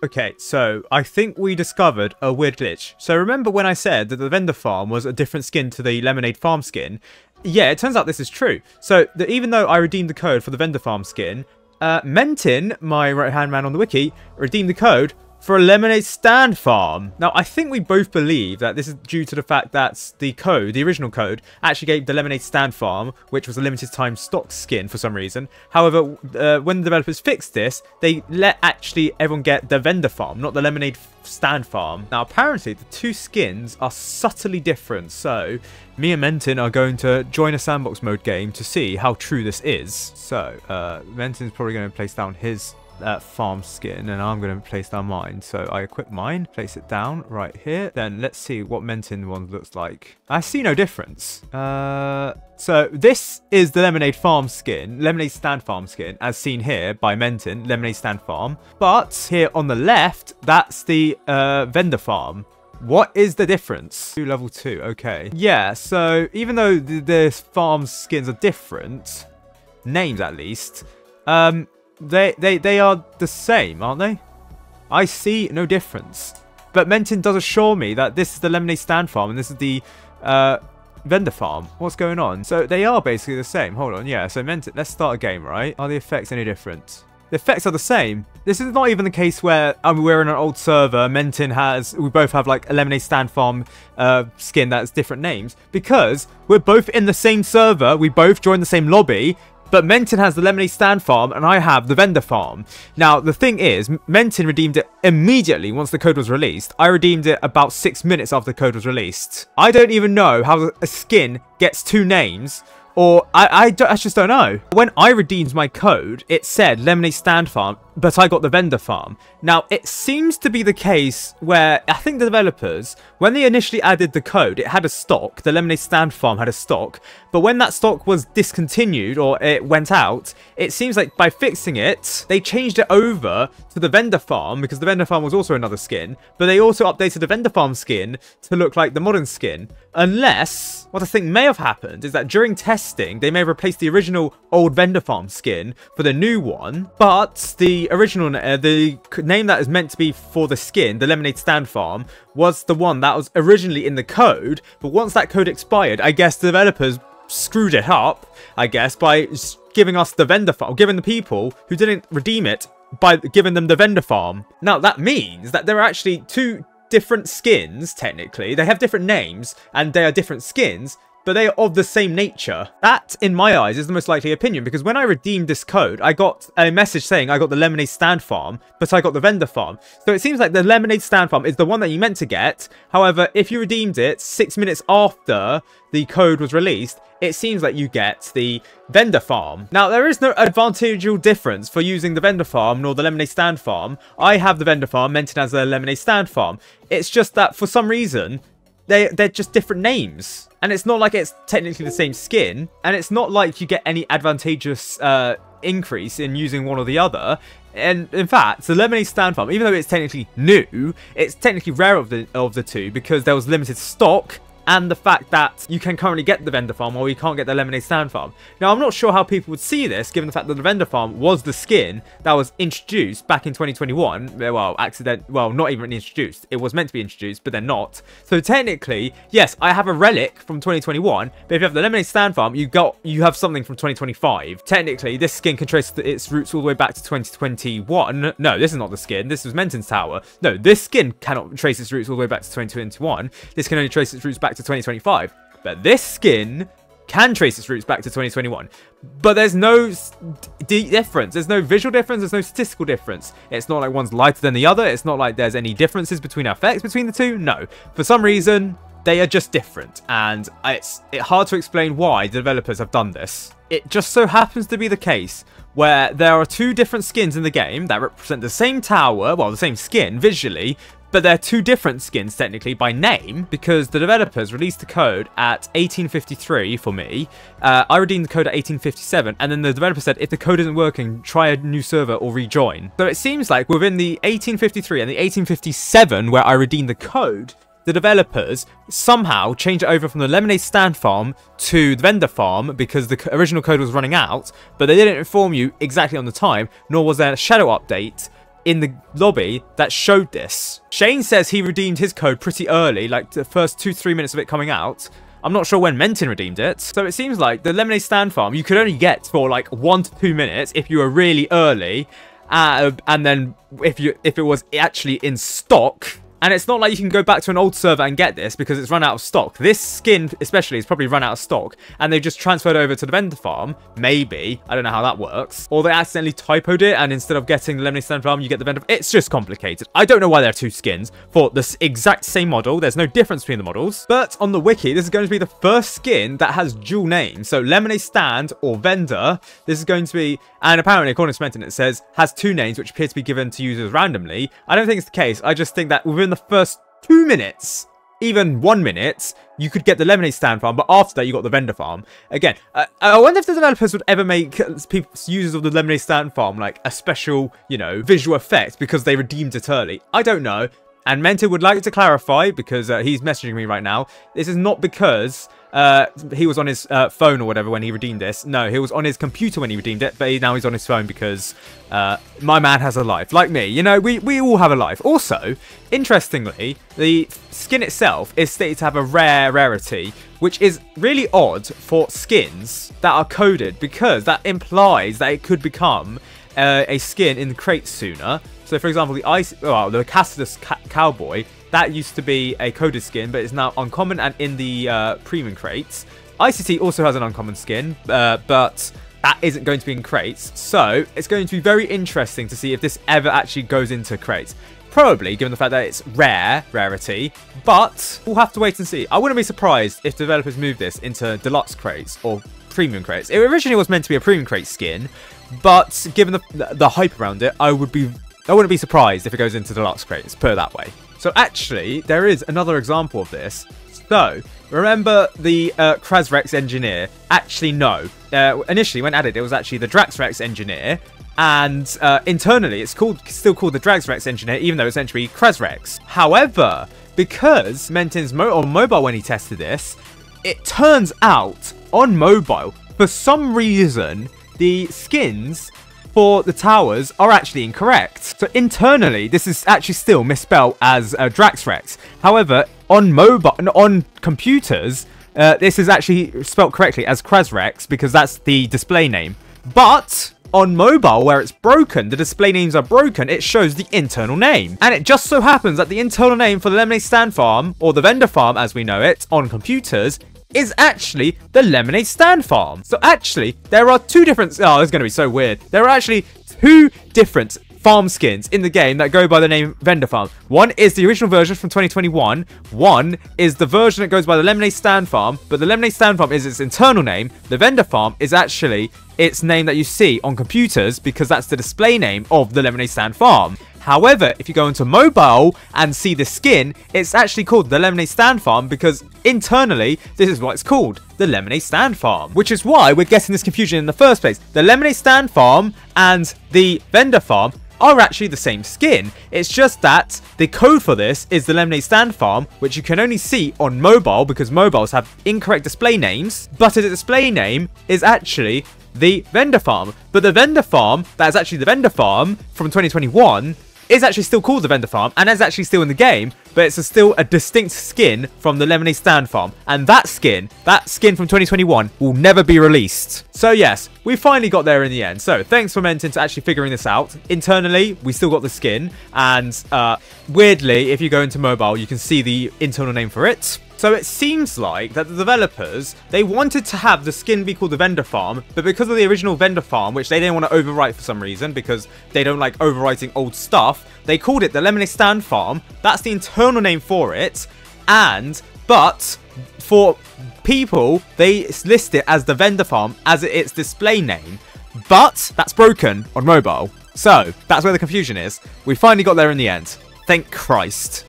Okay, so I think we discovered a weird glitch. So remember when I said that the vendor farm was a different skin to the Lemonade farm skin? Yeah, it turns out this is true. So even though I redeemed the code for the vendor farm skin, Mentin, my right-hand man on the wiki, redeemed the code for a Lemonade stand farm. Now, I think we both believe that this is due to the fact that the code, the original code, actually gave the Lemonade stand farm, which was a limited time stock skin for some reason. However, when the developers fixed this, they let actually everyone get the vendor farm, not the Lemonade stand farm. Now, apparently, the two skins are subtly different. So, me and Mentin are going to join a sandbox mode game to see how true this is. So, Mentin's probably going to place down his farm skin, and I'm going to place down mine. So I equip mine, place it down right here. Then let's see what Mentin one looks like. I see no difference. So this is the Lemonade farm skin, Lemonade stand farm skin, as seen here by Mentin, Lemonade stand farm. But here on the left, that's the vendor farm. What is the difference? Level 2, okay. Yeah, so even though the farm skins are different, names at least, they are the same, aren't they? I see no difference. But Mentin does assure me that this is the Lemonade stand farm and this is the vendor farm. What's going on? So they are basically the same. Hold on, yeah. So Mentin, let's start a game, right? Are the effects any different? The effects are the same. This is not even the case where we're in an old server. Mentin we both have like a Lemonade stand farm skin that's different names. Because we're both in the same server. We both joined the same lobby. But Mentin has the Lemonade stand farm and I have the vendor farm. Now, the thing is, Mentin redeemed it immediately once the code was released. I redeemed it about 6 minutes after the code was released. I don't even know how a skin gets two names, or I just don't know. When I redeemed my code, it said Lemonade stand farm, but I got the vendor farm. Now, it seems to be the case where I think the developers, when they initially added the code, it had a stock. The Lemonade stand farm had a stock. But when that stock was discontinued or it went out, it seems like by fixing it, they changed it over to the vendor farm because the vendor farm was also another skin. But they also updated the vendor farm skin to look like the modern skin. Unless, what I think may have happened is that during testing, they may have replaced the original old vendor farm skin for the new one. But the original, the name that is meant to be for the skin, the Lemonade stand farm, was the one that was originally in the code. But once that code expired, I guess the developers screwed it up, I guess, by giving us the vendor farm, giving the people who didn't redeem it by giving them the vendor farm. Now, that means that there are actually two different skins, technically. They have different names and they are different skins, but they are of the same nature. That, in my eyes, is the most likely opinion, because when I redeemed this code, I got a message saying I got the Lemonade stand farm, but I got the vendor farm. So it seems like the Lemonade stand farm is the one that you meant to get. However, if you redeemed it 6 minutes after the code was released, it seems like you get the vendor farm. Now, there is no advantageable difference for using the vendor farm nor the Lemonade stand farm. I have the vendor farm, Mentin as the Lemonade stand farm. It's just that for some reason, they're just different names. And it's not like it's technically the same skin. And it's not like you get any advantageous increase in using one or the other. And in fact, the Lemonade stand farm, even though it's technically new, it's technically rare of the two because there was limited stock. And the fact that you can currently get the vendor farm while you can't get the Lemonade stand farm. Now, I'm not sure how people would see this, given the fact that the vendor farm was the skin that was introduced back in 2021. Well, not even introduced. It was meant to be introduced, but they're not. So technically, yes, I have a relic from 2021, but if you have the Lemonade stand farm, you have something from 2025. Technically, this skin can trace its roots all the way back to 2021. No, this is not the skin. This was Mentin's tower. No, this skin cannot trace its roots all the way back to 2021. This can only trace its roots back to 2025, but this skin can trace its roots back to 2021. But there's no difference. There's no visual difference. There's no statistical difference. It's not like one's lighter than the other. It's not like there's any differences between effects between the two. No, for some reason they are just different, and it's hard to explain why the developers have done this. It just so happens to be the case where there are two different skins in the game that represent the same tower, well, the same skin visually, but they're two different skins technically by name, because the developers released the code at 1853 for me. I redeemed the code at 1857, and then the developer said if the code isn't working, try a new server or rejoin. So it seems like within the 1853 and the 1857 where I redeemed the code, the developers somehow changed it over from the Lemonade stand farm to the vendor farm because the original code was running out, but they didn't inform you exactly on the time, nor was there a shadow update in the lobby that showed this. Shane says he redeemed his code pretty early, like the first 2-3 minutes of it coming out. I'm not sure when Mentin redeemed it. So it seems like the Lemonade Stand Farm you could only get for like 1 to 2 minutes if you were really early. And then if it was actually in stock. And it's not like you can go back to an old server and get this because it's run out of stock. This skin especially is probably run out of stock and they've just transferred over to the vendor farm. Maybe. I don't know how that works. Or they accidentally typoed it and instead of getting the Lemonade Stand Farm, you get the vendor. It's just complicated. I don't know why there are 2 skins for the exact same model. There's no difference between the models. But on the wiki, this is going to be the first skin that has dual names. So Lemonade Stand or Vendor. This is going to be, and apparently according to Mentin, it says has 2 names which appear to be given to users randomly. I don't think it's the case. I just think that within the first 2 minutes, even 1 minute, you could get the Lemonade Stand Farm, but after that you got the vendor farm. Again, I wonder if the developers would ever make users of the Lemonade Stand Farm like a special, you know, visual effect because they redeemed it early. I don't know. And Mentor would like to clarify, because he's messaging me right now, this is not because he was on his phone or whatever when he redeemed this. No, he was on his computer when he redeemed it, but now he's on his phone because my man has a life. Like me, you know, we all have a life. Also, interestingly, the skin itself is stated to have a rarity, which is really odd for skins that are coded, because that implies that it could become a skin in crates sooner. So, for example, the Cassidus Cowboy, that used to be a coded skin, but is now uncommon and in the premium crates. ICT also has an uncommon skin, but that isn't going to be in crates. So, it's going to be very interesting to see if this ever actually goes into crates. Probably, given the fact that it's rarity, but we'll have to wait and see. I wouldn't be surprised if developers move this into deluxe crates or premium crates. It originally was meant to be a premium crate skin, but given the hype around it, I wouldn't be surprised if it goes into deluxe crates, put it that way. So actually, there is another example of this. So, remember the Krasrex engineer? Actually, no. Initially, when added, it was actually the Draxrex engineer. And internally, it's still called the Draxrex engineer, even though it's actually Krasrex. However, because Mentin's on mobile when he tested this, it turns out on mobile, for some reason, the skins for the towers are actually incorrect. So internally, this is actually still misspelled as Draxrex. However, on mobile and on computers, this is actually spelled correctly as Krasrex because that's the display name. But on mobile, where it's broken, the display names are broken, it shows the internal name. And it just so happens that the internal name for the Lemonade Stand Farm, or the vendor farm as we know it, on computers, is actually the Lemonade Stand Farm. So actually, there are 2 different... Oh, this is going to be so weird. There are actually 2 different farm skins in the game that go by the name Vendor Farm. One is the original version from 2021. One is the version that goes by the Lemonade Stand Farm, but the Lemonade Stand Farm is its internal name. The Vendor Farm is actually its name that you see on computers because that's the display name of the Lemonade Stand Farm. However, if you go into mobile and see the skin, it's actually called the Lemonade Stand Farm because internally, this is what it's called, the Lemonade Stand Farm. Which is why we're getting this confusion in the first place. The Lemonade Stand Farm and the Vendor Farm are actually the same skin. It's just that the code for this is the Lemonade Stand Farm, which you can only see on mobile because mobiles have incorrect display names, but the display name is actually the Vendor Farm. But the Vendor Farm, that is actually the Vendor Farm from 2021, is actually still called the Vendor Farm and is actually still in the game, but it's still a distinct skin from the Lemonade Stand Farm. And that skin from 2021 will never be released. So yes, we finally got there in the end. So thanks for Mentin to actually figuring this out. Internally, we still got the skin, and weirdly, if you go into mobile, you can see the internal name for it. So it seems like that the developers, they wanted to have the skin be called the Vendor Farm, but because of the original Vendor Farm, which they didn't want to overwrite for some reason, because they don't like overwriting old stuff, they called it the Lemonade Stand Farm. That's the internal name for it, but for people, they list it as the Vendor Farm as its display name, but that's broken on mobile. So that's where the confusion is. We finally got there in the end. Thank Christ.